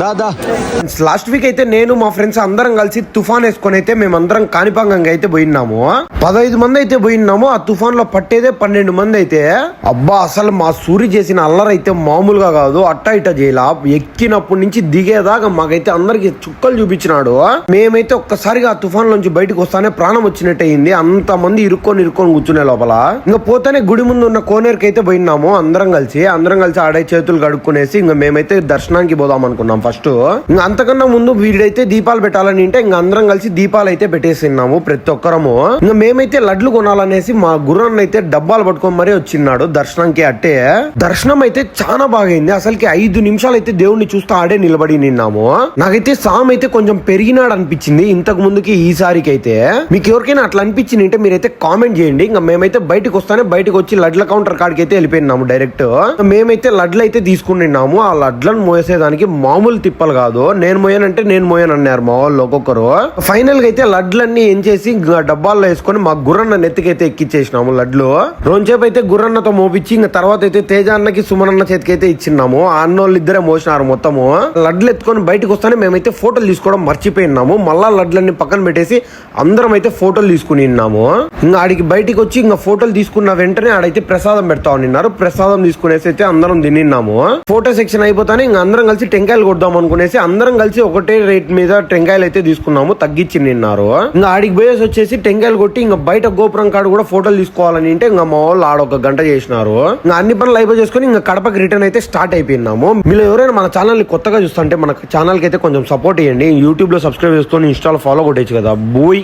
దాదా last week అయితే నేను మా ఫ్రెండ్స్ అందరం కలిసి తుఫాన్ వేసుకొని అయితే మేమందరం కాణిపాకంగా అయితే పోయినాము. 15 మంది అయితే పోయినాము. ఆ తుఫాన్ లో పట్టేదే 12 మంది అయితే. అబ్బా అసలు మా సూరి చేసిన అల్లరి అయితే మామూలుగా కాదు. అట్టా ఇట్ట చేయాల ఎక్కినప్పటి నుంచి దిగేదాకా మాకైతే అందరికి చుక్కలు చూపించినాడు. మేమైతే ఒక్కసారిగా ఆ తుఫాన్ నుంచి బయటకు వస్తానే ప్రాణం వచ్చినట్టు అయింది. అంత మంది ఇరుక్కొని కూర్చునే లోపల ఇంకా పోతానే గుడి ముందు ఉన్న కోనేరుకి అయితే పోయినాము. అందరం కలిసి ఆడే చేతులు కడుక్కునేసి ఇంకా మేమైతే దర్శనానికి పోదాం అనుకున్నాం. ఫస్ట్ ఇంకా అంతకన్నా ముందు వీడైతే దీపాలు పెట్టాలని అంటే ఇంకా అందరం కలిసి దీపాలు అయితే పెట్టేసిన్నాము ప్రతి ఒక్కరము. ఇంకా మేమైతే లడ్లు కొనాలనేసి మా గుర్రాన్ని అయితే డబ్బాలు పట్టుకొని మరీ వచ్చిన్నాడు దర్శనంకి. అట్టే దర్శనం అయితే చాలా బాగైంది. అసలుకి 5 నిమిషాలు అయితే దేవుణ్ణి చూస్తూ ఆడే నిలబడి నిన్నాము. నాకైతే సామ్ అయితే కొంచెం పెరిగినాడు అనిపించింది ఇంతకు ముందుకి ఈసారికి అయితే. మీకు ఎవరికైనా అట్లా అనిపించింది అంటే మీరైతే కామెంట్ చేయండి. ఇంకా మేమైతే బయటకు వస్తానే బయటకు వచ్చి లడ్ల కౌంటర్ కాడికి అయితే వెళ్ళిపోయినాము డైరెక్ట్. మేమైతే లడ్లు అయితే తీసుకున్నాము. ఆ లడ్లను మోసేదానికి మామూలు తిప్పలు కాదు. నేను మోయానంటే నేను మోయను అన్నారు మా వాళ్ళు ఒక్కొక్కరు. ఫైనల్ గా అయితే లడ్లన్నీ ఏం చేసి డబ్బాల్లో వేసుకొని మా గుర్రన్న నెత్తికైతే ఎక్కిచ్చేసినాము లడ్లు. రోజుసేపు అయితే గుర్రన్నతో మోపించి ఇంకా తర్వాత అయితే తేజ అన్నకి సుమనన్న చేతికి అయితే ఇచ్చిన్నాము. ఆ అన్నోళ్ళు ఇద్దరే మోసినారు మొత్తము. లడ్లు ఎత్తుకొని బయటకు వస్తానే మేమైతే ఫోటోలు తీసుకోవడం మర్చిపోయినాము. మళ్ళా లడ్లన్నీ పక్కన పెట్టేసి అందరం అయితే ఫోటోలు తీసుకుని ఉన్నాము. ఇంకా ఆడికి బయటికి వచ్చి ఇంకా ఫోటోలు తీసుకున్న వెంటనే ఆడైతే ప్రసాదం పెడతా ఉన్నారు. ప్రసాదం తీసుకునేసి అయితే అందరం తిన్నాము. ఫోటో సెక్షన్ అయిపోతానే ఇంకా అందరం కలిసి టెంకాయలు కొడదాం అనుకునేసి అందరం కలిసి ఒకటే రేట్ మీద టెంకాయలు అయితే తీసుకున్నాము. తగ్గించి నిన్నారు. ఇంకా ఆడికి పోయేసి వచ్చేసి టెంకాయలు కొట్టి ఇంకా బయట గోపురం కాడు కూడా ఫోటోలు తీసుకోవాలని అంటే ఇంకా మా వాళ్ళు ఆడ 1 గంట చేసినారు. ఇంకా అన్ని పనులు అయిపో చేసుకుని ఇంకా కడపకి రిటర్న్ అయితే స్టార్ట్ అయిపోయినాము. మీరు ఎవరైనా మన ఛానల్ ని కొత్తగా చూస్తుంటే మన ఛానల్ కి అయితే కొంచెం సపోర్ట్ చేయండి. యూట్యూబ్ లో సబ్స్క్రైబ్ చేసుకొని ఇన్స్టాలో ఫాలో కొట్టేచ్చు కదా. బోయ్.